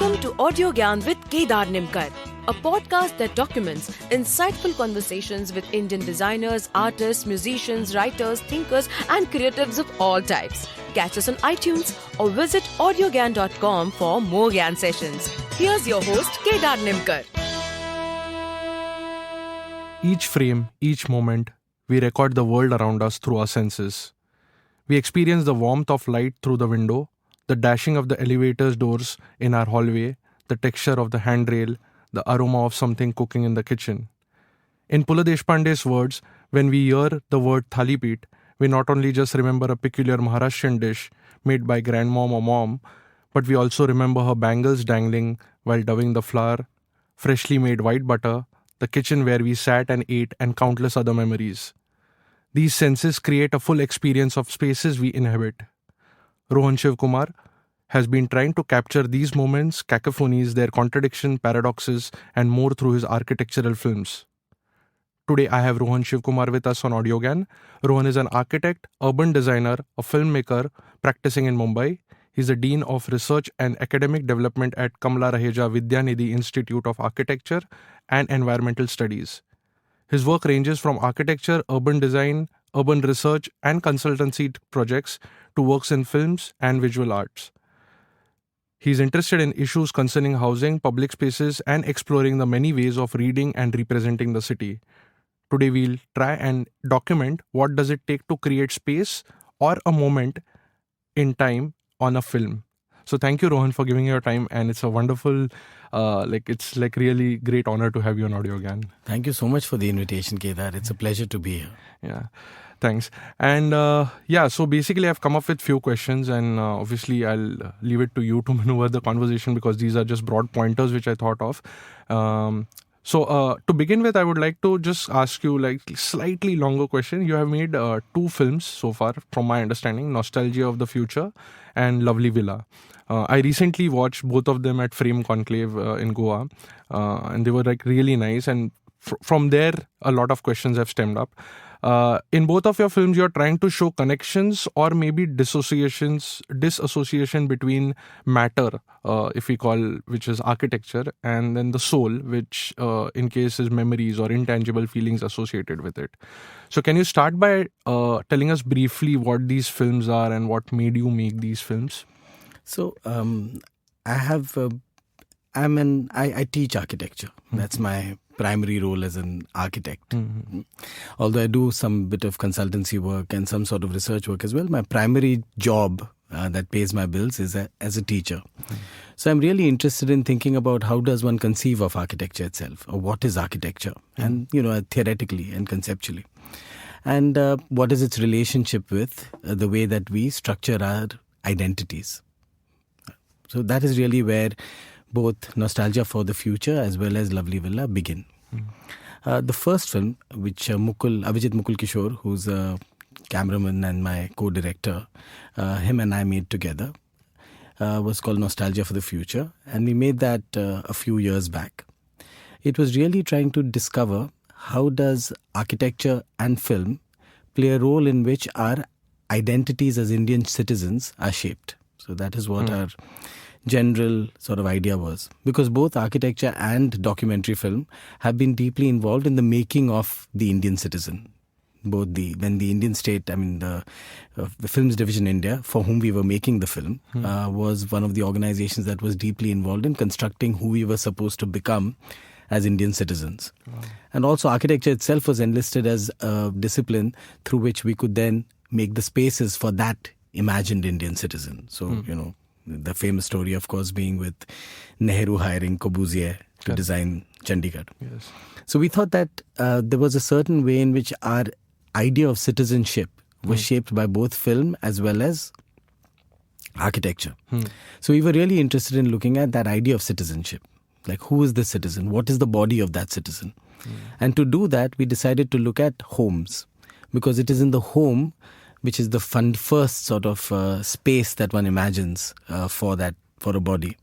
Welcome to Audiogyan with Kedar Nimkar, a podcast that documents insightful conversations with Indian designers, artists, musicians, writers, thinkers, and creatives of all types. Catch us on iTunes or visit audiogyan.com for more Gyan sessions. Here's your host, Kedar Nimkar. Each frame, each moment, we record the world around us through our senses. We experience the warmth of light through the window, the dashing of the elevator's doors in our hallway, the texture of the handrail, the aroma of something cooking in the kitchen. In P.L.Deshpande's words, when we hear the word Thalipeeth, we not only just remember a peculiar maharashtrian dish made by Grandmom or mom, but we also remember her bangles dangling while dousing the flour, freshly made white butter, the kitchen where we sat and ate, and countless other memories. These senses create a full experience of spaces we inhabit. Rohan Shivkumar has been trying to capture these moments, cacophonies, their contradictions, paradoxes, and more through his architectural films. Today I have Rohan Shivkumar with us on Audiogyan. Rohan is an architect, urban designer, a filmmaker practicing in Mumbai. He's the Dean of Research and Academic Development at Kamla Raheja Vidyanidhi Institute of Architecture and Environmental Studies. His work ranges from architecture, urban design, urban research, and consultancy projects to works in films and visual arts. He's interested in issues concerning housing, public spaces, and exploring the many ways of reading and representing the city. Today we'll try and document what does it take to create space or a moment in time on a film. So thank you, Rohan, for giving your time, and it's a wonderful, it's really great honor to have you on Audiogyan. Thank you so much for the invitation, Kedar. It's a pleasure to be here. Yeah, thanks. And so basically I've come up with few questions, and obviously I'll leave it to you to maneuver the conversation because these are just broad pointers which I thought of. So to begin with, I would like to just ask you slightly longer question. You have made 2 films so far, from my understanding, Nostalgia of the Future and Lovely Villa. I recently watched both of them at Frame Conclave in Goa, and they were really nice. And from there, a lot of questions have stemmed up. In both of your films, you're trying to show connections or maybe disassociation between matter, if we call, which is architecture, and then the soul, which in case is memories or intangible feelings associated with it. So can you start by telling us briefly what these films are and what made you make these films? So I teach architecture. Mm-hmm. That's my primary role as an architect. Mm-hmm. Although I do some bit of consultancy work and some sort of research work as well, my primary job that pays my bills is as a teacher. Mm-hmm. So I'm really interested in thinking about how does one conceive of architecture itself, or what is architecture, and theoretically and conceptually, and what is its relationship with the way that we structure our identities. So that is really where both Nostalgia for the Future as well as Lovely Villa begin. The first film, which Avijit Mukul Kishore, who's a cameraman and my co-director, him and I made together, was called Nostalgia for the Future, and we made that a few years back. It was really trying to discover how does architecture and film play a role in which our identities as Indian citizens are shaped. So that is what our general sort of idea was, because both architecture and documentary film have been deeply involved in the making of the Indian citizen. When the Indian state, the Films Division India, for whom we were making the film, was one of the organizations that was deeply involved in constructing who we were supposed to become as Indian citizens. Wow. And also architecture itself was enlisted as a discipline through which we could then make the spaces for that imagined Indian citizen. So, the famous story, of course, being with Nehru hiring Corbusier to design Chandigarh. Yes. So we thought that there was a certain way in which our idea of citizenship was shaped by both film as well as architecture. So we were really interested in looking at that idea of citizenship. Like, who is the citizen? What is the body of that citizen? And to do that, we decided to look at homes, because it is in the home which is the first sort of space that one imagines for a body.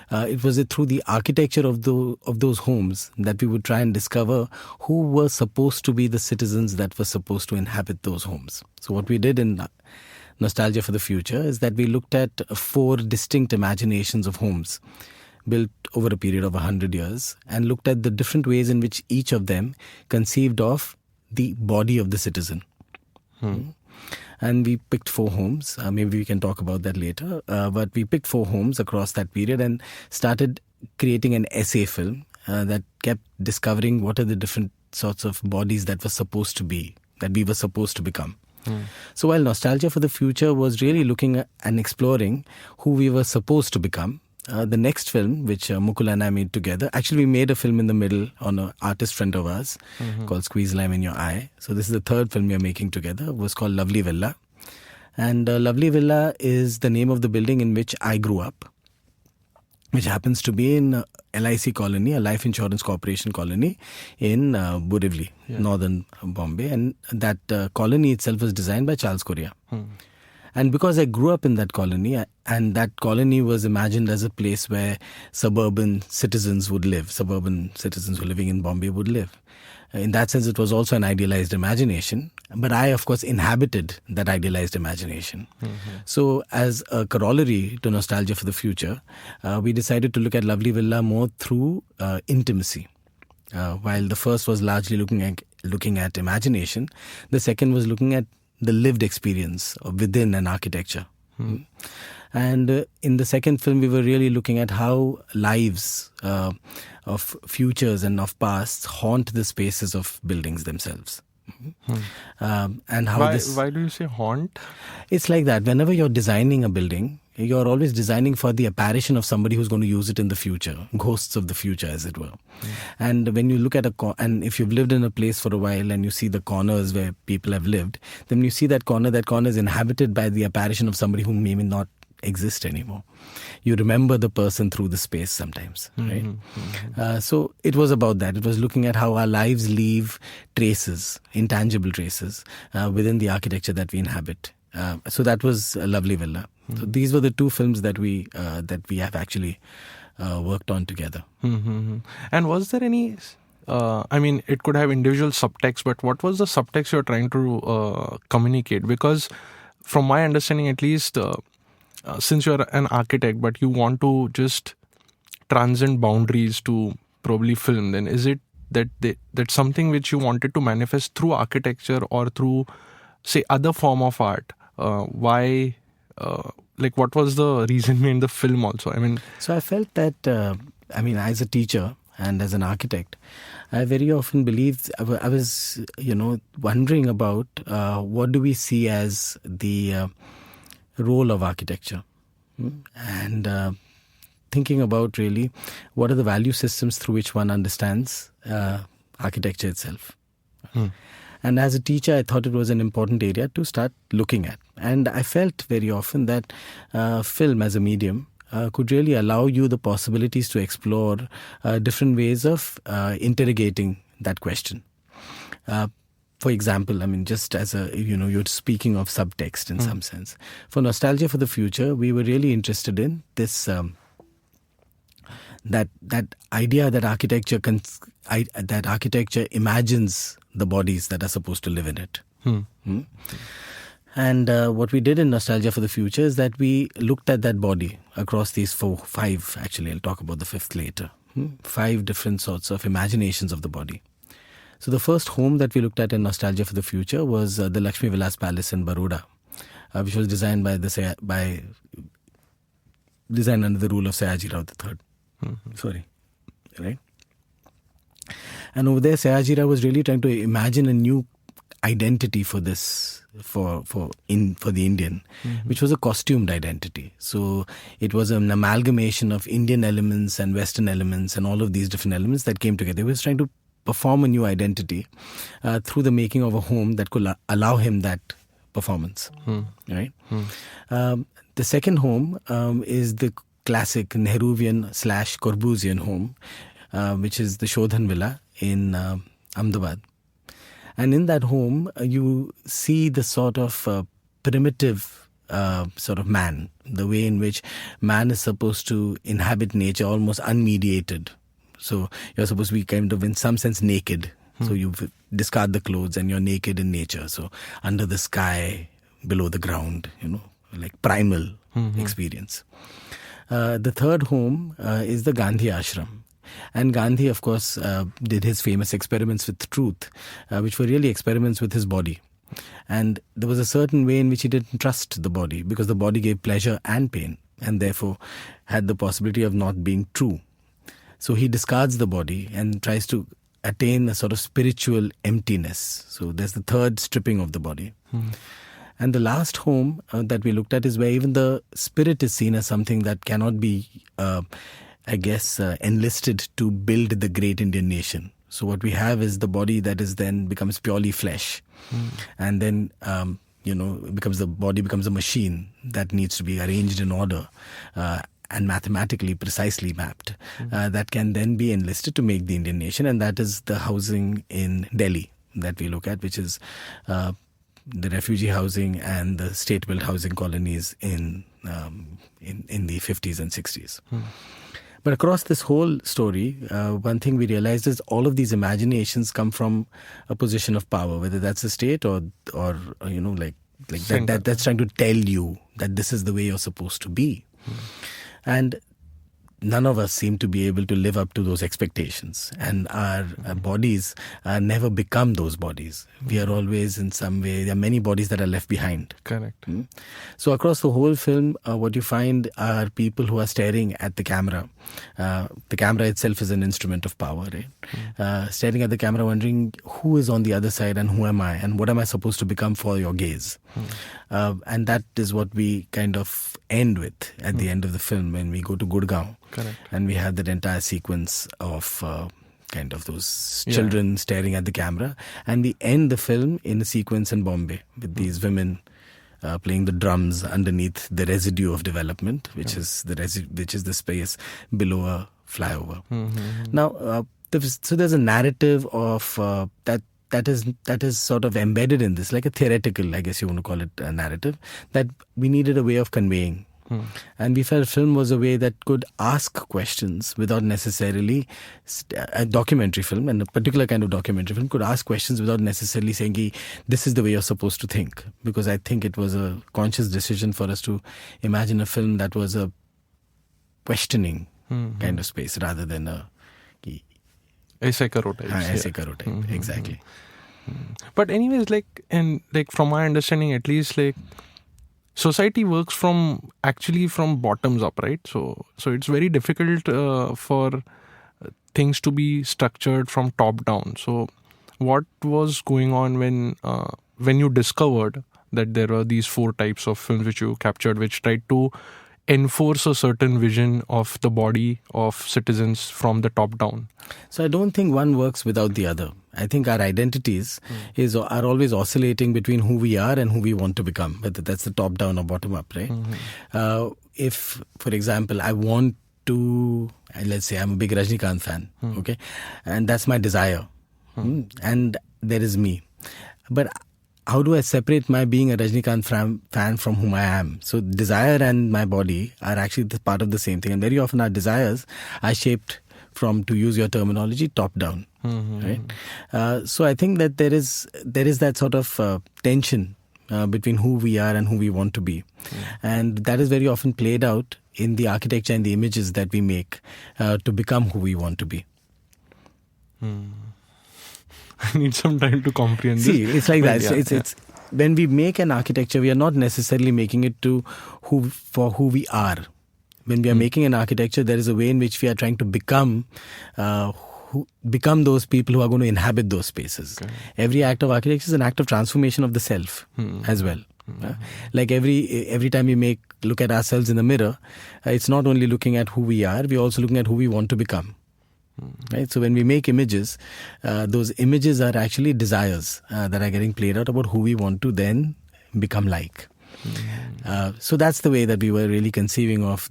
It was through the architecture of those homes that we would try and discover who were supposed to be the citizens that were supposed to inhabit those homes. So what we did in Nostalgia for the Future is that we looked at 4 distinct imaginations of homes, built over a period of 100 years, and looked at the different ways in which each of them conceived of the body of the citizen. And we picked 4 homes. Maybe we can talk about that later. But we picked 4 homes across that period and started creating an essay film that kept discovering what are the different sorts of bodies that were supposed to be, that we were supposed to become. So while Nostalgia for the Future was really looking at and exploring who we were supposed to become, the next film, which Mukul and I made together, actually we made a film in the middle on an artist friend of ours called Squeeze Lime in Your Eye. So this is the third film we are making together. It was called Lovely Villa. And Lovely Villa is the name of the building in which I grew up, which happens to be in LIC colony, a life insurance corporation colony in Borivali, northern Bombay. And that colony itself was designed by Charles Correa. And because I grew up in that colony, and that colony was imagined as a place where suburban citizens would live, suburban citizens who are living in Bombay would live. In that sense, it was also an idealized imagination. But I, of course, inhabited that idealized imagination. So as a corollary to Nostalgia for the Future, we decided to look at Lovely Villa more through intimacy. While the first was largely looking at imagination, the second was looking at the lived experience within an architecture. And in the second film, we were really looking at how lives of futures and of pasts haunt the spaces of buildings themselves. And how why do you say haunt? It's like that. Whenever you're designing a building, you're always designing for the apparition of somebody who's going to use it in the future, ghosts of the future, as it were. And when you look at and if you've lived in a place for a while and you see the corners where people have lived, then when you see that corner is inhabited by the apparition of somebody who may not exist anymore. You remember the person through the space sometimes, right? So it was about that. It was looking at how our lives leave traces, intangible traces, within the architecture that we inhabit. So that was a Lovely Villa. So these were the 2 films that we have actually worked on together. And was there any, it could have individual subtext, but what was the subtext you're trying to communicate? Because from my understanding, at least, since you're an architect, but you want to just transcend boundaries to probably film, then is it that's something which you wanted to manifest through architecture or through, say, other form of art? Why? What was the reason behind the film also? So I felt that, as a teacher and as an architect, I very often believed, I was, wondering about what do we see as the role of architecture, and thinking about really what are the value systems through which one understands architecture itself. And as a teacher, I thought it was an important area to start looking at. And I felt very often that film as a medium could really allow you the possibilities to explore different ways of interrogating that question. For example, just as you're speaking of subtext in some sense. For Nostalgia for the Future, we were really interested in this, that idea that architecture imagines the bodies that are supposed to live in it. And what we did in Nostalgia for the Future is that we looked at that body across these 5, actually, I'll talk about the 5th later. 5 different sorts of imaginations of the body. So the first home that we looked at in Nostalgia for the Future was the Lakshmi Vilas Palace in Baroda, which was designed designed under the rule of Sayaji Rao III. Right? And over there, Sayaji Rao was really trying to imagine a new identity for this, for the Indian, which was a costumed identity. So it was an amalgamation of Indian elements and Western elements and all of these different elements that came together. He was trying to perform a new identity through the making of a home that could allow him that performance. Right? The second home is the classic Nehruvian/Corbusian home, which is the Shodhan Villa in Ahmedabad. And in that home, you see the sort of primitive sort of man, the way in which man is supposed to inhabit nature almost unmediated. So you're supposed to be kind of, in some sense, naked. So you discard the clothes and you're naked in nature. So under the sky, below the ground, like primal experience. The third home is the Gandhi Ashram. And Gandhi, of course, did his famous experiments with truth, which were really experiments with his body. And there was a certain way in which he didn't trust the body, because the body gave pleasure and pain, and therefore had the possibility of not being true. So he discards the body and tries to attain a sort of spiritual emptiness. So there's the third stripping of the body. And the last home that we looked at is where even the spirit is seen as something that cannot be, enlisted to build the great Indian nation. So what we have is the body that is then becomes purely flesh. And then, the body becomes a machine that needs to be arranged in order and mathematically precisely mapped, that can then be enlisted to make the Indian nation. And that is the housing in Delhi that we look at, which is the refugee housing and the state-built housing colonies in the 50s and 60s. But across this whole story, one thing we realized is all of these imaginations come from a position of power, whether that's the state or that's trying to tell you that this is the way you're supposed to be. And none of us seem to be able to live up to those expectations. And our bodies never become those bodies. We are always in some way, there are many bodies that are left behind. Correct. So across the whole film, what you find are people who are staring at the camera. The camera itself is an instrument of power, right? Staring at the camera, wondering who is on the other side and who am I and what am I supposed to become for your gaze. And that is what we kind of end with at the end of the film when we go to Gurgaon. Correct. And we have that entire sequence of kind of those children staring at the camera. And we end the film in a sequence in Bombay with these women playing the drums underneath the residue of development, which is the space below a flyover. Now, so there's a narrative of that is sort of embedded in this, like a theoretical, I guess you want to call it, a narrative that we needed a way of conveying. And we felt film was a way that could ask questions without necessarily, a documentary film, and a particular kind of documentary film could ask questions without necessarily saying, this is the way you're supposed to think. Because I think it was a conscious decision for us to imagine a film that was a questioning kind of space rather than a Essay karo type. Essay karo type, exactly. But anyways, from my understanding at least, society works from bottoms up, right? So it's very difficult for things to be structured from top down. So what was going on when you discovered that there were these 4 types of films which you captured, which tried to enforce a certain vision of the body of citizens from the top down? So I don't think one works without the other. I think our identities are always oscillating between who we are and who we want to become, whether that's the top down or bottom up, right? If, for example, I want to, let's say I'm a big Rajnikant fan, okay? And that's my desire. And there is me. But how do I separate my being a Rajnikant fan from whom I am? So desire and my body are actually part of the same thing. And very often our desires are shaped from, to use your terminology, top down. Right? So I think that there is that sort of tension between who we are and who we want to be. And that is very often played out in the architecture and the images that we make to become who we want to be. I need some time to comprehend this. See, it's like that. It's when we make an architecture, we are not necessarily making it for who we are. When we are making an architecture, there is a way in which we are trying to become those people who are going to inhabit those spaces. Okay. Every act of architecture is an act of transformation of the self as well. Like every time we look at ourselves in the mirror, it's not only looking at who we are, we're also looking at who we want to become. Right? So when we make images, those images are actually desires that are getting played out about who we want to then become like. So that's the way that we were really conceiving of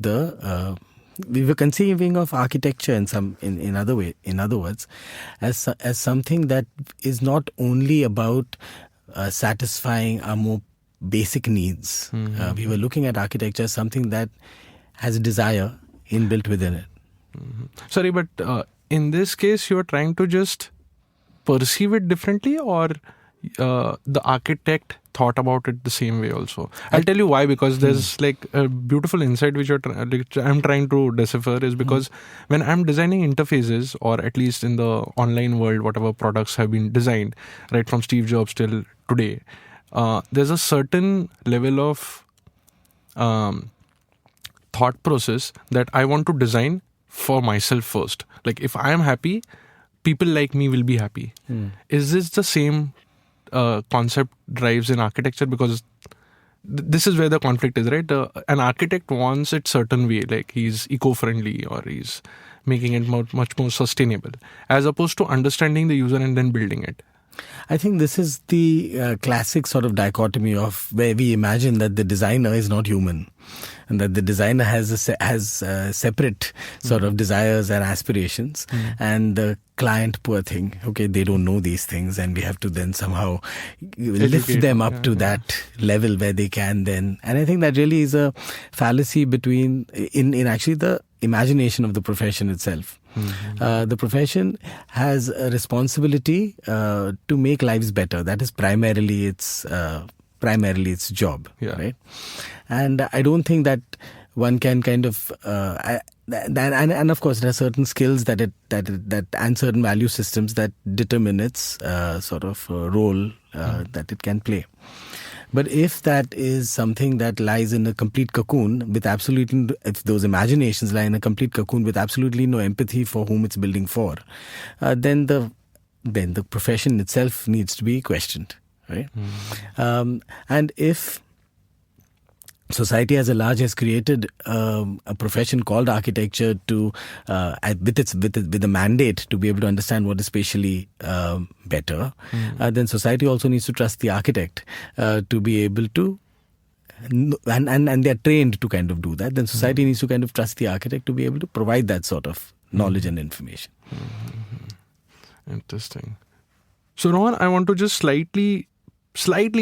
architecture in other words, as something that is not only about satisfying our more basic needs. We were looking at architecture as something that has a desire inbuilt within it. Sorry, but in this case, you're trying to just perceive it differently, or the architect thought about it the same way also. I'll tell you why, because there's like a beautiful insight which I'm trying to decipher is because when I'm designing interfaces, or at least in the online world, whatever products have been designed, right from Steve Jobs till today, there's a certain level of thought process that I want to design for myself first. Like if I am happy, people like me will be happy. Is this the same concept drives in architecture? Because this is where the conflict is, right? An architect wants it certain way, like he's eco-friendly or he's making it much more sustainable, as opposed to understanding the user and then building it. I think this is the classic sort of dichotomy of where we imagine that the designer is not human, and that the designer has separate sort of desires and aspirations, and the client, poor thing, okay, they don't know these things, and we have to then somehow lift them up to that level where they can then. And I think that really is a fallacy in actually the imagination of the profession itself. The profession has a responsibility to make lives better. That is primarily its job, right? And I don't think that one can kind of and of course there are certain skills that and certain value systems that determine its sort of role that it can play. But if that is something that lies in a complete cocoon with absolutely, if those imaginations lie in a complete cocoon with absolutely no empathy for whom it's building for, then the profession itself needs to be questioned, right? And if society as a large has created a profession called architecture to with a mandate to be able to understand what is spatially better, then society also needs to trust the architect to be able to, and they're trained to kind of do that. Then society needs to kind of trust the architect to be able to provide that sort of knowledge and information. Interesting. So Rohan, I want to just slightly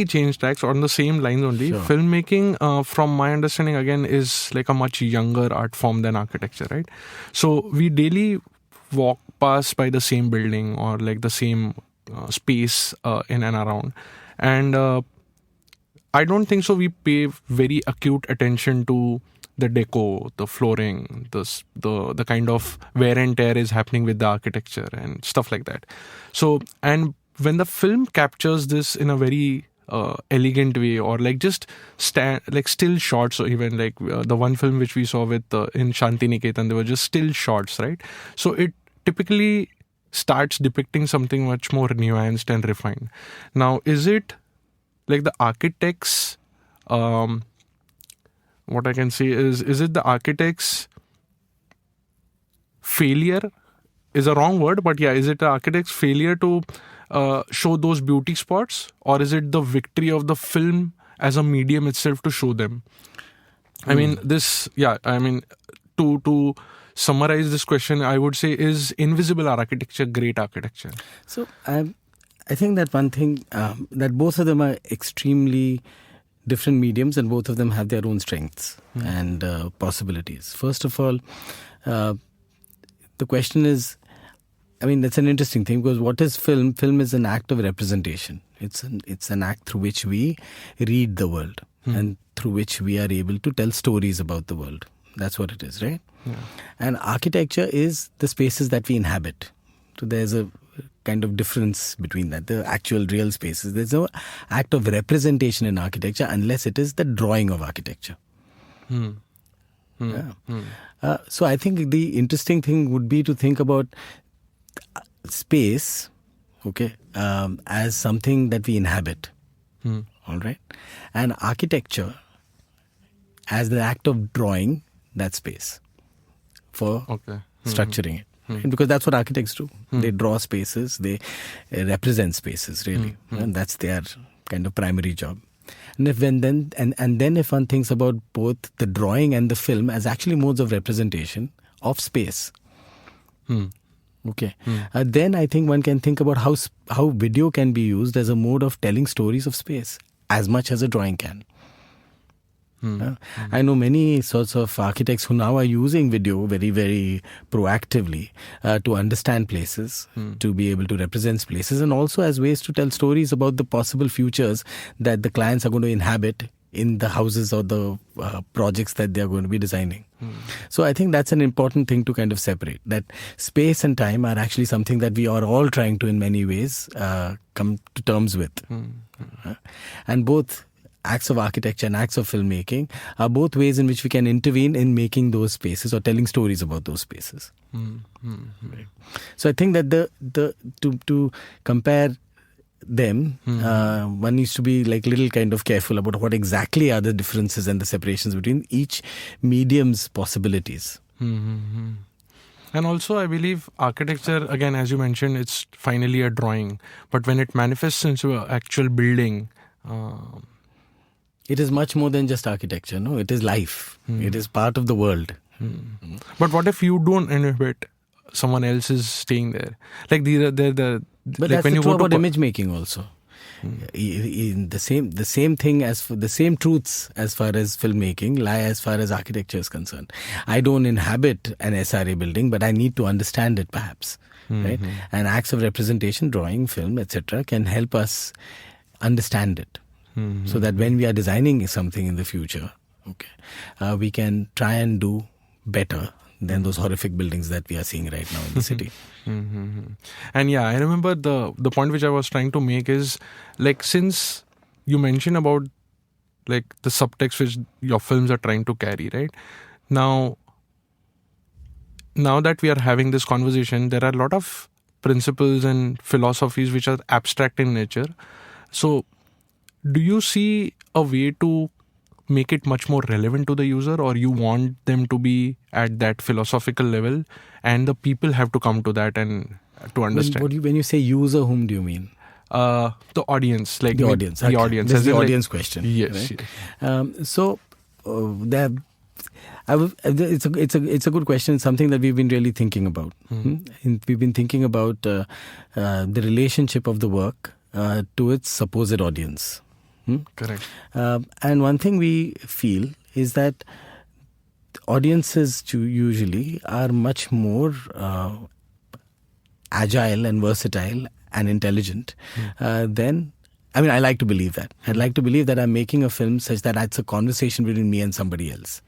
change tracks on the same lines only. Sure. Filmmaking, from my understanding, again, is like a much younger art form than architecture, right? So we daily walk past by the same building or like the same space in and around. And I don't think so we pay very acute attention to the deco, the flooring, the kind of wear and tear is happening with the architecture and stuff like that. So, and when the film captures this in a very elegant way, or like just still shots, or even like the one film which we saw with in Shantiniketan, they were just still shots, right? So it typically starts depicting something much more nuanced and refined. Now, is it like the architect's, what I can say is it the architect's failure? Is a wrong word, but yeah, is it the architect's failure to show those beauty spots, or is it the victory of the film as a medium itself to show them? I mean, to summarize this question, I would say, is invisible architecture great architecture? So I think that one thing, that both of them are extremely different mediums, and both of them have their own strengths and possibilities. First of all, the question is, I mean, that's an interesting thing, because what is film? Film is an act of representation. It's an act through which we read the world and through which we are able to tell stories about the world. That's what it is, right? Yeah. And architecture is the spaces that we inhabit. So there's a kind of difference between that, the actual real spaces. There's no act of representation in architecture unless it is the drawing of architecture. So I think the interesting thing would be to think about space, okay, as something that we inhabit, all right, and architecture as the act of drawing that space for structuring it. Right? Because that's what architects do. They draw spaces, they represent spaces, really, and that's their kind of primary job. And then if one thinks about both the drawing and the film as actually modes of representation of space, okay, then I think one can think about how video can be used as a mode of telling stories of space as much as a drawing can. I know many sorts of architects who now are using video very, very proactively to understand places, to be able to represent places, and also as ways to tell stories about the possible futures that the clients are going to inhabit in the houses or the projects that they are going to be designing. So I think that's an important thing to kind of separate, that space and time are actually something that we are all trying to in many ways come to terms with. And both acts of architecture and acts of filmmaking are both ways in which we can intervene in making those spaces or telling stories about those spaces. Right. So I think that to compare them, one needs to be like little kind of careful about what exactly are the differences and the separations between each medium's possibilities. And also, I believe architecture, again, as you mentioned, it's finally a drawing. But when it manifests into an actual building, it is much more than just architecture. No, it is life. It is part of the world. But what if you don't inhabit? Someone else is staying there. Like but like that's when the you truth go to about image making also. In the same thing as for the same truths as far as filmmaking lie as far as architecture is concerned. I don't inhabit an SRA building, but I need to understand it perhaps. Right? And acts of representation, drawing, film, etc. can help us understand it. So that when we are designing something in the future, we can try and do better than those horrific buildings that we are seeing right now in the city. And yeah, I remember the point which I was trying to make is, like, since you mentioned about like the subtext which your films are trying to carry, right? Now that we are having this conversation, there are a lot of principles and philosophies which are abstract in nature. So do you see a way to make it much more relevant to the user, or you want them to be at that philosophical level and the people have to come to that and to understand? When you say user, whom do you mean? The audience, like the audience. The audience. This is the audience question. Yes. Right? It's a good question. It's something that we've been really thinking about. We've been thinking about the relationship of the work to its supposed audience. Correct. And one thing we feel is that audiences usually are much more agile and versatile and intelligent than... I mean, I like to believe that. I'd like to believe that I'm making a film such that it's a conversation between me and somebody else.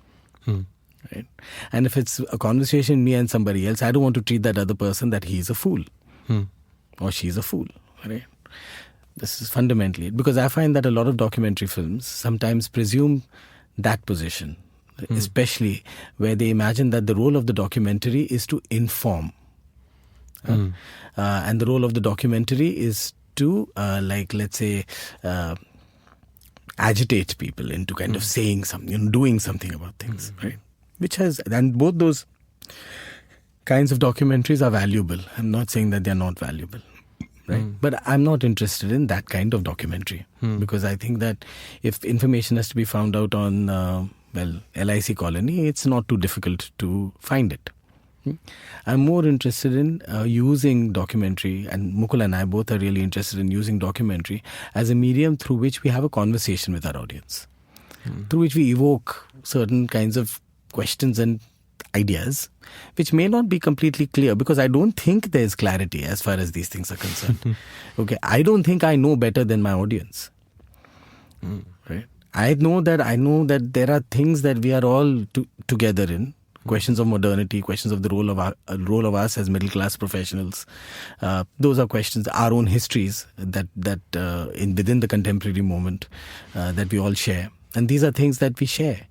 Right? And if it's a conversation me and somebody else, I don't want to treat that other person that he's a fool or she's a fool. Right? This is fundamentally it, because I find that a lot of documentary films sometimes presume that position, especially where they imagine that the role of the documentary is to inform. And the role of the documentary is to, let's say, agitate people into kind of saying something, doing something about things, right? And both those kinds of documentaries are valuable. I'm not saying that they're not valuable. Right? But I'm not interested in that kind of documentary because I think that if information has to be found out on, LIC Colony, it's not too difficult to find it. I'm more interested in using documentary, and Mukul and I both are really interested in using documentary as a medium through which we have a conversation with our audience, through which we evoke certain kinds of questions and ideas which may not be completely clear, because I don't think there's clarity as far as these things are concerned. I don't think I know better than my audience. Right? I know that there are things that we are all together in. Questions of modernity, questions of the role of us as middle class professionals. Those are questions, our own histories that within the contemporary moment that we all share, and these are things that we share.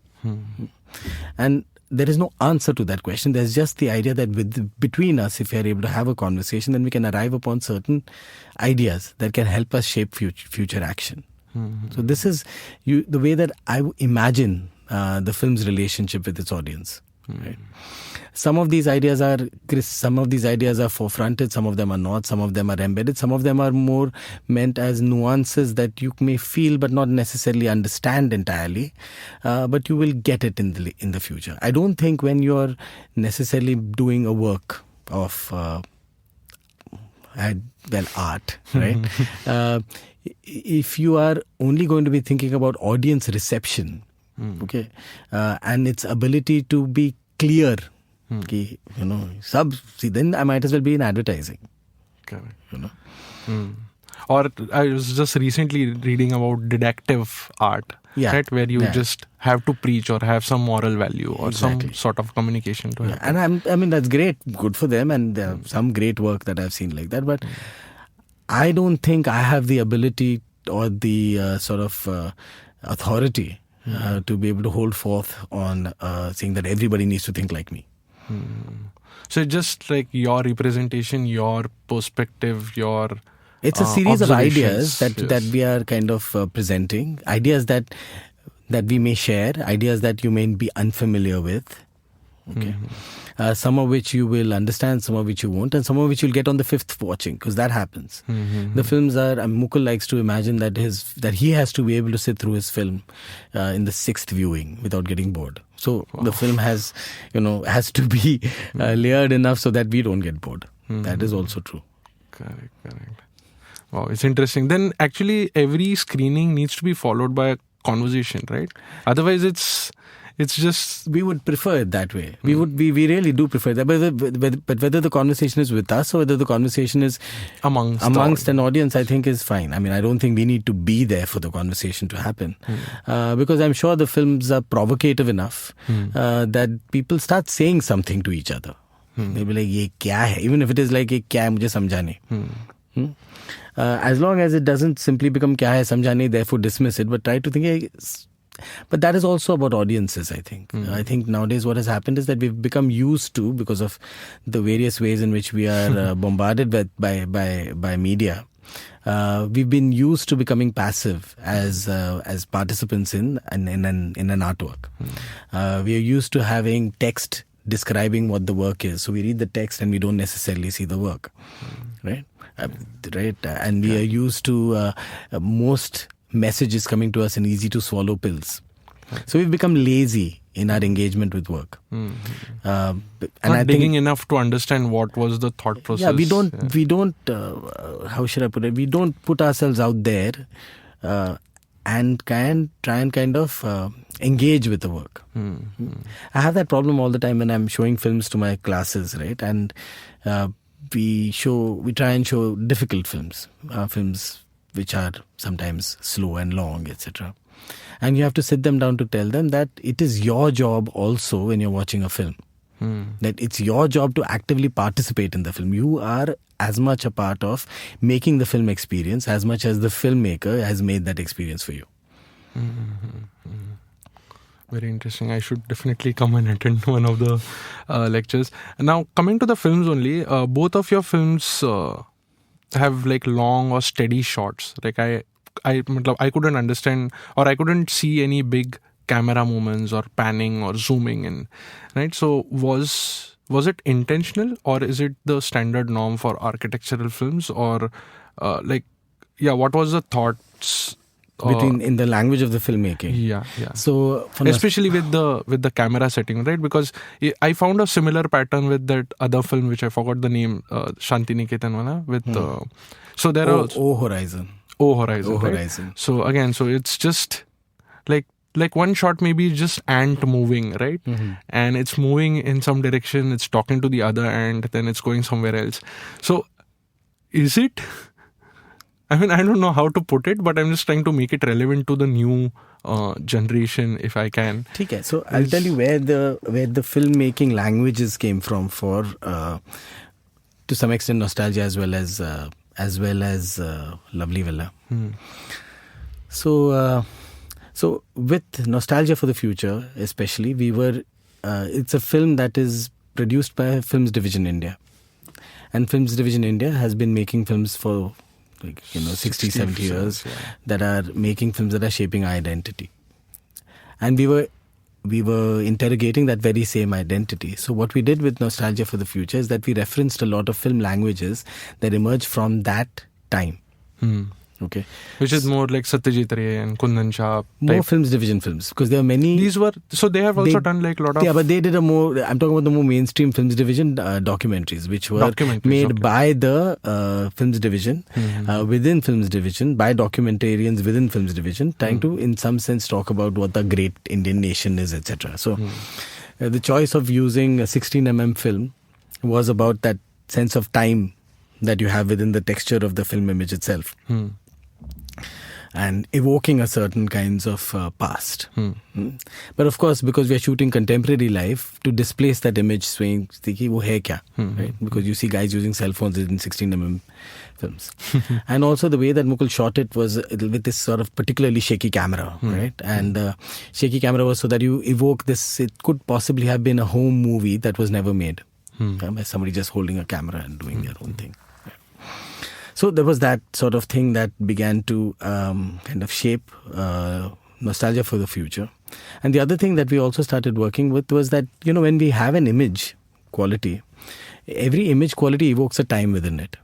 And there is no answer to that question. There's just the idea that between us, if we are able to have a conversation, then we can arrive upon certain ideas that can help us shape future action. So this is the way that I imagine the film's relationship with its audience. Right? Some of these ideas are forefronted, some of them are not, some of them are embedded, some of them are more meant as nuances that you may feel but not necessarily understand entirely, but you will get it in the future. I don't think when you're necessarily doing a work of art, right? If you are only going to be thinking about audience reception, Okay, and its ability to be clear. Ki, then I might as well be in advertising. Correct. Or I was just recently reading about didactic art, right, where you just have to preach or have some moral value or some sort of communication to happen. And I mean, that's great, good for them, and there are some great work that I've seen like that. But I don't think I have the ability or the sort of authority to be able to hold forth on saying that everybody needs to think like me. So just like your representation, your perspective, your it's a series of ideas that we are kind of presenting, ideas that we may share, ideas that you may be unfamiliar with. Okay, some of which you will understand, some of which you won't, and some of which you'll get on the fifth watching, because that happens. The films are, Mukul likes to imagine that he has to be able to sit through his film in the sixth viewing without getting bored. So the film has to be layered enough so that we don't get bored. That is also true. Correct. Wow, it's interesting. Then actually every screening needs to be followed by a conversation, right? Otherwise it's just... We would prefer it that way. We really do prefer that. But whether the conversation is with us or whether the conversation is amongst an audience, I think is fine. I mean, I don't think we need to be there for the conversation to happen. Because I'm sure the films are provocative enough that people start saying something to each other. They'll be like, ye kya hai? Even if it is like, ye kya hai, mujhe samjhane. As long as it doesn't simply become kya hai samjhane, therefore dismiss it, but try to think... But that is also about audiences, I think. I think nowadays what has happened is that we've become used to, because of the various ways in which we are bombarded by media, we've been used to becoming passive as participants in an artwork. We are used to having text describing what the work is. So we read the text and we don't necessarily see the work. Right? And we are used to most messages coming to us in easy to swallow pills. So we've become lazy in our engagement with work. Not digging enough to understand what was the thought process. Yeah, we don't how should I put it? We don't put ourselves out there and can try and kind of engage with the work. I have that problem all the time when I'm showing films to my classes, right? And we try and show difficult films, films which are sometimes slow and long, etc. And you have to sit them down to tell them that it is your job also when you're watching a film. That it's your job to actively participate in the film. You are as much a part of making the film experience as much as the filmmaker has made that experience for you. Very interesting. I should definitely come and attend one of the lectures. Now, coming to the films only, both of your films... have like long or steady shots. Like I couldn't understand, or I couldn't see any big camera movements or panning or zooming in, right? So was it intentional, or is it the standard norm for architectural films, or what was the thoughts in the language of the filmmaking? Yeah. So especially with the camera setting, right? Because I found a similar pattern with that other film which I forgot the name, Shantiniketan with so there are Horizon. Horizon. So again, so it's just like one shot maybe just ant moving, right? And it's moving in some direction, it's talking to the other ant, then it's going somewhere else. So is it... I mean, I don't know how to put it, but I'm just trying to make it relevant to the new generation, if I can. Okay, so I'll tell you where the filmmaking languages came from for, to some extent, nostalgia as well as Lovely Villa. So with Nostalgia for the Future, especially, it's a film that is produced by Films Division India, and Films Division India has been making films for 60, 70 years that are making films that are shaping our identity. And we were interrogating that very same identity. So what we did with Nostalgia for the Future is that we referenced a lot of film languages that emerged from that time. Okay, which is more like Satyajit Ray and Kundan Shah more type. films division films, because there are many. These were, so they have also done like a lot of. Yeah, but they did I'm talking about the more mainstream films division documentaries, which were made by the films division, within films division, by documentarians within films division, trying to, in some sense, talk about what the great Indian nation is, etc. So the choice of using a 16mm film was about that sense of time that you have within the texture of the film image itself. And evoking a certain kinds of past. But of course, because we are shooting contemporary life, to displace that image swaying, wo hai kya? Right? Because you see guys using cell phones in 16mm films. And also the way that Mukul shot it was with this sort of particularly shaky camera, right? And shaky camera was so that you evoke this, it could possibly have been a home movie that was never made. By somebody just holding a camera and doing their own thing. So there was that sort of thing that began to kind of shape nostalgia for the future. And the other thing that we also started working with was that, when we have an image quality, every image quality evokes a time within it.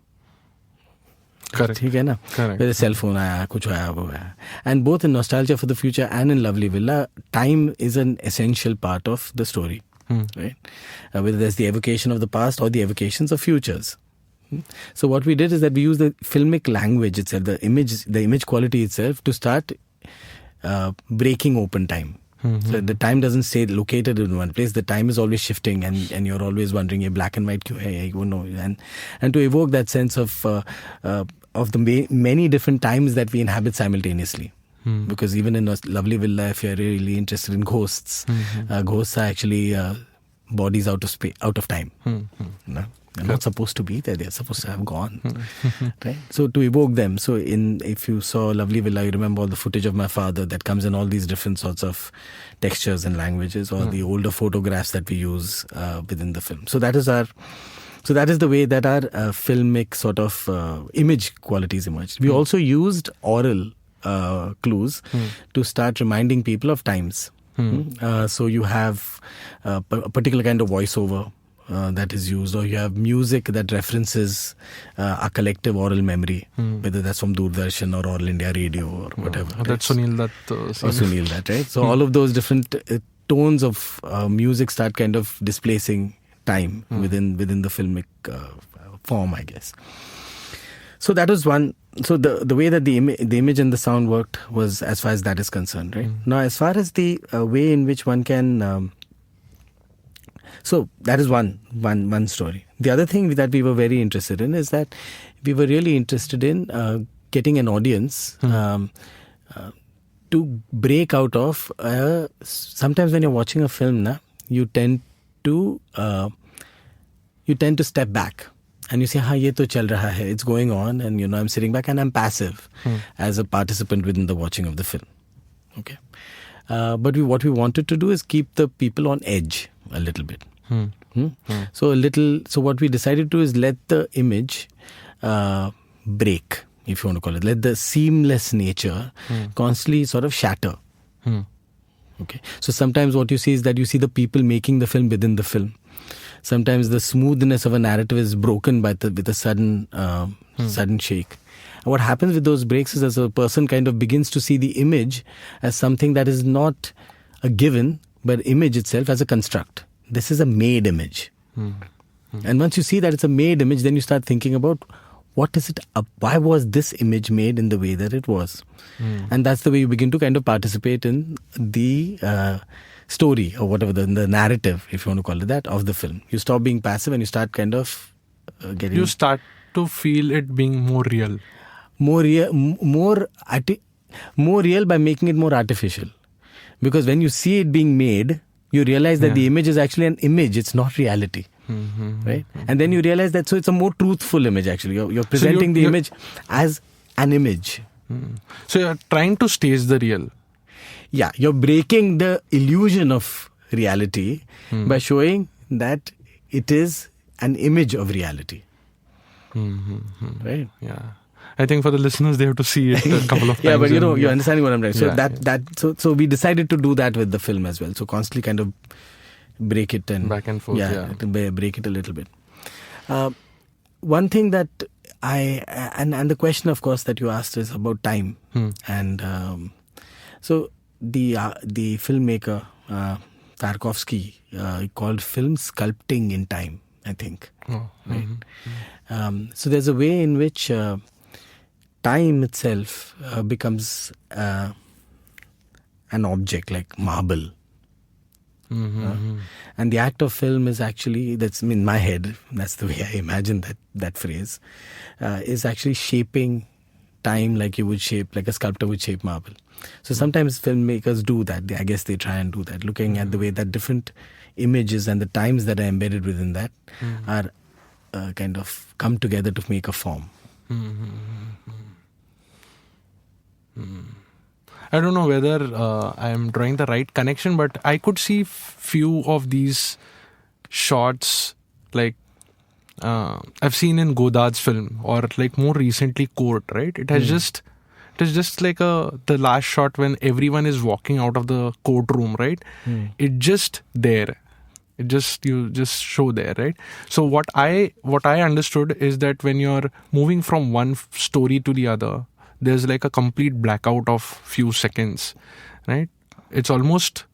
Correct. Correct. Whether cell phone aaya, kuch aaya, wo aaya. And both in Nostalgia for the Future and in Lovely Villa, time is an essential part of the story. Right? Whether there's the evocation of the past or the evocations of futures. So what we did is that we used the filmic language itself, the image quality itself, to start breaking open time. So the time doesn't stay located in one place. The time is always shifting, and you're always wondering, ye black and white kyun hai? No. And to evoke that sense of the many different times that we inhabit simultaneously. Because even in Lovely Villa, if you're really interested in ghosts, ghosts are actually bodies out of time. They're not supposed to be there. They're supposed to have gone. Right? So to evoke them. So if you saw Lovely Villa, you remember all the footage of my father that comes in all these different sorts of textures and languages, or the older photographs that we use within the film. So that is the way that our filmic sort of image qualities emerged. We also used oral clues to start reminding people of times. So you have a particular kind of voiceover that is used, or you have music that references a collective oral memory, whether that's from Doordarshan or All India Radio or whatever. That's Sunil Dutt. Or Sunil Dutt, right? So all of those different tones of music start kind of displacing time within the filmic form, I guess. So that was one. So the way that the image and the sound worked was as far as that is concerned, right? Now, as far as the way in which one can, so that is one story. The other thing that we were very interested in is that we were really interested in getting an audience to break out of. Sometimes when you're watching a film, you tend to step back. And you say, ye to chal raha hai, it's going on, and I'm sitting back and I'm passive as a participant within the watching of the film. Okay. But what we wanted to do is keep the people on edge a little bit. So what we decided to do is let the image break, if you want to call it. Let the seamless nature constantly sort of shatter. Okay. So sometimes what you see is that you see the people making the film within the film. Sometimes the smoothness of a narrative is broken with a sudden shake. And what happens with those breaks is as a person kind of begins to see the image as something that is not a given, but image itself as a construct. This is a made image. And once you see that it's a made image, then you start thinking about what is it? Why was this image made in the way that it was? And that's the way you begin to kind of participate in the story or whatever, the narrative, if you want to call it that, of the film. You stop being passive and you start kind of getting... You start to feel it being more real. More real by making it more artificial. Because when you see it being made, you realize that the image is actually an image, it's not reality. Right? And then you realize that, so it's a more truthful image actually. You're presenting the image as an image. So you're trying to stage the real. Yeah, you're breaking the illusion of reality by showing that it is an image of reality. Right? Yeah. I think for the listeners, they have to see it a couple of times. Yeah, but you're understanding what I'm saying. So we decided to do that with the film as well. So constantly kind of break it and back and forth. break it a little bit. One thing that and the question, of course, that you asked is about time. And so the filmmaker Tarkovsky called film sculpting in time, I think. Right? So there's a way in which time itself becomes an object, like marble. And the act of film is actually, that's in my head, that's the way I imagine that phrase, is actually shaping time like you would shape, like a sculptor would shape marble. So sometimes filmmakers do that. I guess they try and do that, looking at the way that different images and the times that are embedded within that are kind of come together to make a form. I don't know whether I am drawing the right connection, but I could see few of these shots, like I've seen in Godard's film, or like more recently Court, right? It is just like the last shot when everyone is walking out of the courtroom, right? It just there. You just show there, right? So what I understood is that when you're moving from one story to the other, there's like a complete blackout of few seconds, right? It's almost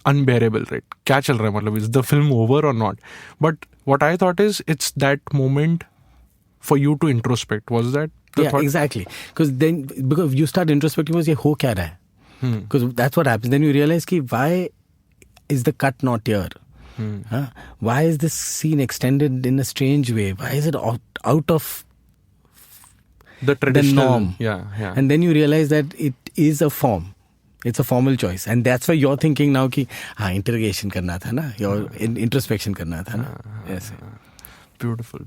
unbearable, right? Kya chal raha hai, matlab, is the film over or not? But what I thought is it's that moment for you to introspect. Was that the thought? Exactly. Because you start introspecting, was ye ho kya raha hai? Because that's what happens. Then you realize ki why is the cut not here? Why is this scene extended in a strange way? Why is it out of the traditional norm? Yeah. And then you realize that it is a form. It's a formal choice. And that's why you're thinking now ki interrogation karna tha na, your introspection karna tha na. Yes. Beautiful.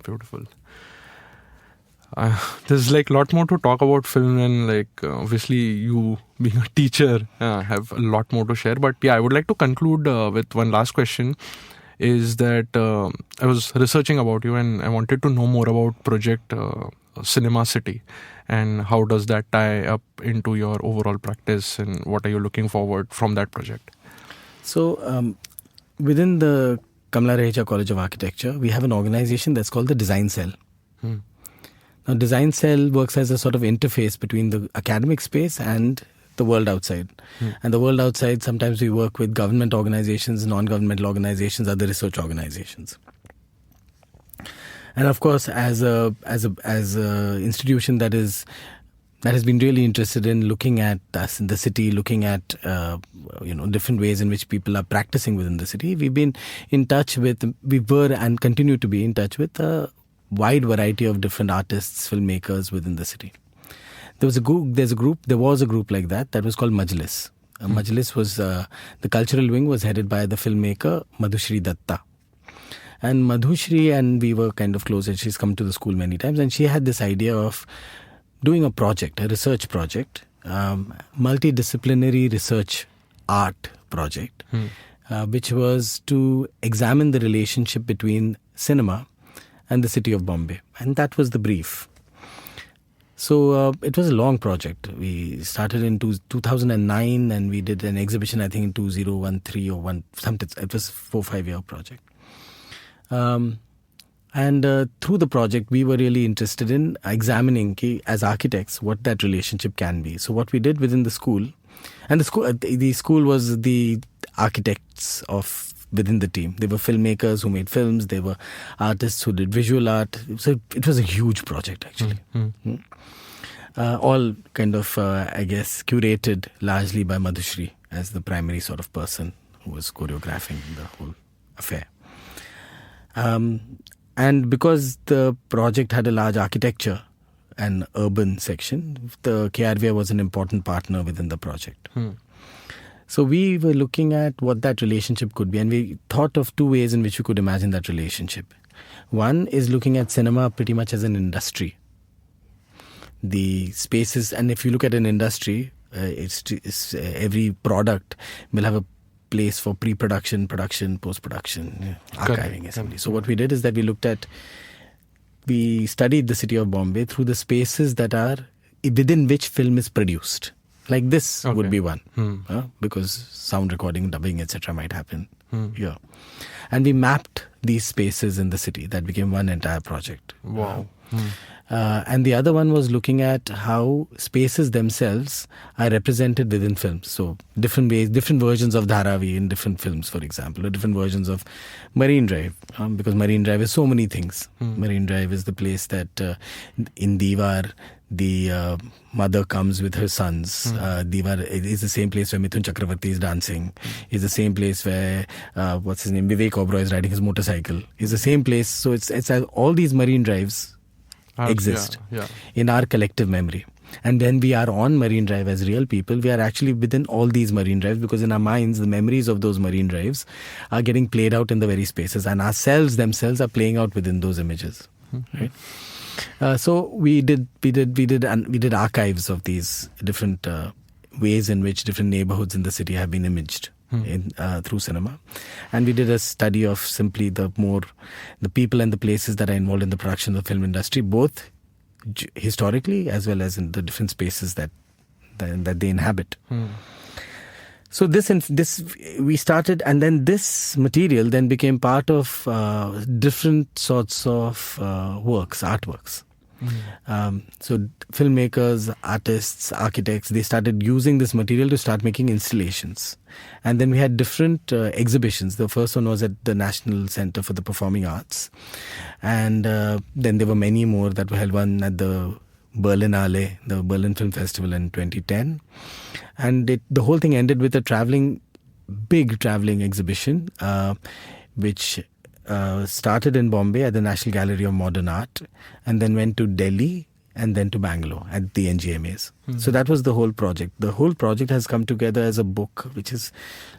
There's like a lot more to talk about film, and like obviously you being a teacher have a lot more to share. But yeah, I would like to conclude with one last question. Is that I was researching about you and I wanted to know more about project Cinema City, and how does that tie up into your overall practice, and what are you looking forward from that project? So within the Kamla Raheja College of Architecture, we have an organization that's called the Design Cell. Now, Design Cell works as a sort of interface between the academic space and the world outside. And the world outside, sometimes we work with government organizations, non-governmental organizations, other research organizations. And of course, as a institution that has been really interested in looking at us in the city, looking at different ways in which people are practicing within the city, we were and continue to be in touch with a wide variety of different artists, filmmakers within the city. There was a group like that was called Majlis. Majlis was the cultural wing was headed by the filmmaker Madhushri Datta. And Madhushri and we were kind of close, and she's come to the school many times, and she had this idea of doing a research project, multidisciplinary research art project, which was to examine the relationship between cinema and the city of Bombay. And that was the brief. So it was a long project. We started in 2009 and we did an exhibition, I think, in 2013 or something. It was a 4-5 year project. And through the project, we were really interested in examining, as architects, what that relationship can be. So what we did within the school, and the school was the architects within the team. They were filmmakers who made films. They were artists who did visual art. So it was a huge project, actually. All kind of, I guess, curated largely by Madhushri as the primary sort of person who was choreographing the whole affair. And because the project had a large architecture and urban section, the KRVA was an important partner within the project. So we were looking at what that relationship could be, and we thought of two ways in which we could imagine that relationship. One is looking at cinema pretty much as an industry. The spaces, and if you look at an industry, it's every product will have a place for pre-production, production, post-production, archiving, assembly. So what we did is that we studied the city of Bombay through the spaces that are within which film is produced. Like this would be one, because sound recording, dubbing, etc. might happen here. And we mapped these spaces in the city. That became one entire project. Wow. And the other one was looking at how spaces themselves are represented within films. So different ways, different versions of Dharavi in different films, for example, or different versions of Marine Drive, because Marine Drive is so many things. Marine Drive is the place that in Diwar, the mother comes with her sons. Diwar is the same place where Mithun Chakravarti is dancing. Is the same place where what's his name, Vivek Oberoi is riding his motorcycle. Is the same place. So it's all these Marine Drives exist in our collective memory. And when we are on Marine Drive as real people, we are actually within all these Marine Drives, because in our minds, the memories of those Marine Drives are getting played out in the very spaces, and ourselves themselves are playing out within those images. Right? So we did archives of these different ways in which different neighborhoods in the city have been imaged through cinema, and we did a study of simply the people and the places that are involved in the production of the film industry, both historically as well as in the different spaces that they inhabit. So this we started, and then this material then became part of different sorts of artworks. So filmmakers, artists, architects, they started using this material to start making installations. And then we had different exhibitions. The first one was at the National Center for the Performing Arts. And then there were many more that were held, one at the Berlinale, the Berlin Film Festival in 2010. And the whole thing ended with a big traveling exhibition, which started in Bombay at the National Gallery of Modern Art, and then went to Delhi, and then to Bangalore at the NGMAs. So that was the whole project. The whole project has come together as a book, which is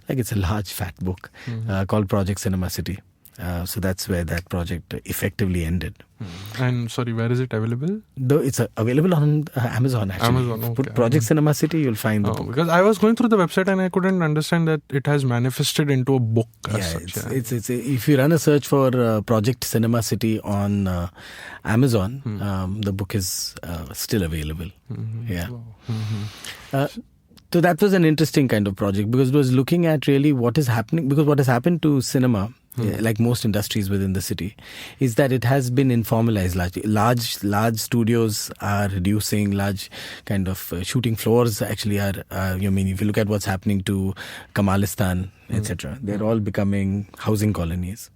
it's a large fat book called Project Cinema City. So that's where that project effectively ended. And sorry, where is it available? It's available on Amazon, actually. Amazon, okay. Put Project Cinema City, you'll find the book. Because I was going through the website and I couldn't understand that it has manifested into a book as such. It's if you run a search for Project Cinema City on Amazon, the book is still available. So that was an interesting kind of project, because it was looking at really what is happening, because what has happened to cinema, like most industries within the city, is that it has been informalized. Large studios are reducing, large kind of shooting floors actually are, if you look at what's happening to Kamalistan, etc., they're all becoming housing colonies.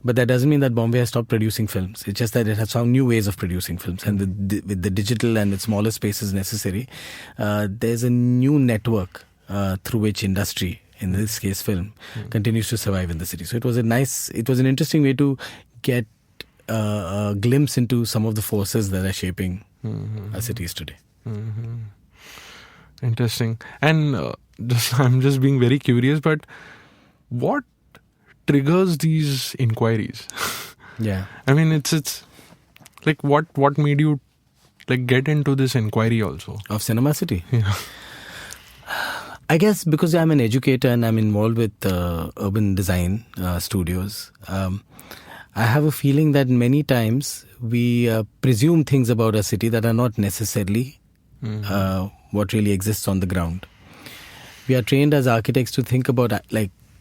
But that doesn't mean that Bombay has stopped producing films. It's just that it has found new ways of producing films. And with the digital and with smaller spaces necessary, there's a new network through which industry, in this case film, continues to survive in the city. So it was an interesting way to get a glimpse into some of the forces that are shaping our cities today. Interesting. And I'm just being very curious, but what triggers these inquiries? It's like what made you get into this inquiry also of Cinema City? I guess because I'm an educator and I'm involved with urban design studios, I have a feeling that many times we presume things about a city that are not necessarily what really exists on the ground. We are trained as architects to think about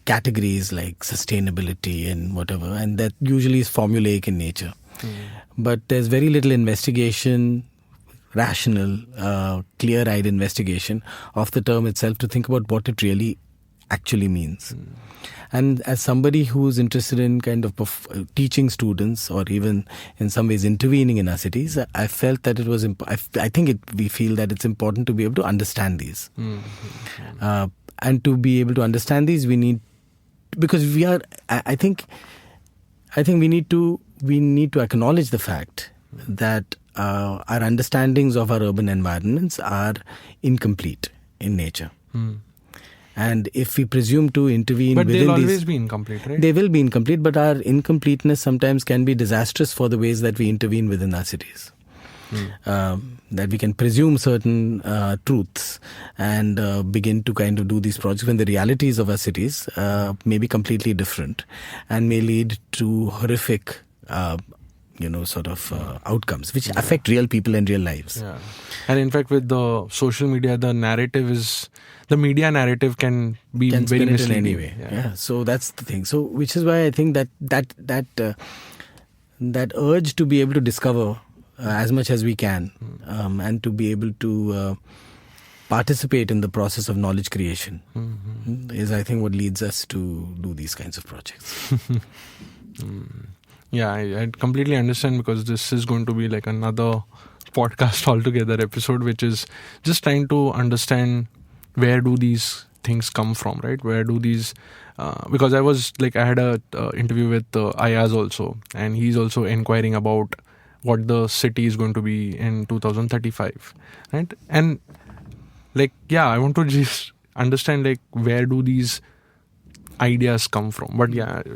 categories like sustainability and whatever, and that usually is formulaic in nature. But there's very little investigation, rational, clear-eyed investigation of the term itself to think about what it really actually means. And as somebody who's interested in kind of teaching students, or even in some ways intervening in our cities, I felt that it was we feel that it's important to be able to understand these. And to be able to understand these, we need, because I think we need to acknowledge the fact that our understandings of our urban environments are incomplete in nature. And if we presume to intervene but within they'll these... always be incomplete, right? They will be incomplete, but our incompleteness sometimes can be disastrous for the ways that we intervene within our cities. That we can presume certain truths and begin to kind of do these projects when the realities of our cities may be completely different and may lead to horrific outcomes which affect real people and real lives. Yeah. And in fact, with the social media, the media narrative can be very misleading. In any way. Yeah. So that's the thing. So which is why I think that urge to be able to discover as much as we can, and to be able to participate in the process of knowledge creation is, I think, what leads us to do these kinds of projects. Yeah, I completely understand, because this is going to be like another podcast altogether episode, which is just trying to understand where do these things come from, right? Where do these... because I had a interview with Ayaz also, and he's also inquiring about what the city is going to be in 2035, right? And I want to just understand where do these ideas come from, but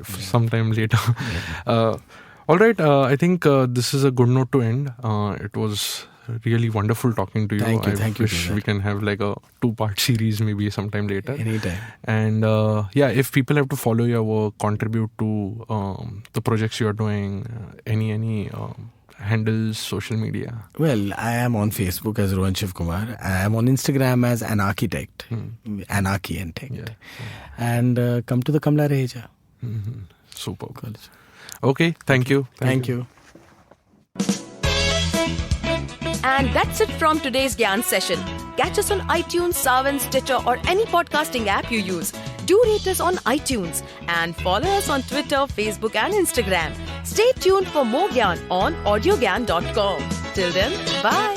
sometime later. All right, I think this is a good note to end. It was really wonderful talking to you. Thank you. I wish we can have a 2-part series maybe sometime later. Anytime. And if people have to follow your work, contribute to the projects you are doing, any handles, social media? Well, I am on Facebook as Rohan Shivkumar. I am on Instagram as an architect, Anarchy and Tech. Yeah. And come to the Kamla Raheja. Super. College. Okay, thank you. Thank you. And that's it from today's Gyan session. Catch us on iTunes, Saavn, Stitcher, or any podcasting app you use. Do rate us on iTunes and follow us on Twitter, Facebook, and Instagram. Stay tuned for more Gyan on Audiogyan.com. Till then, bye.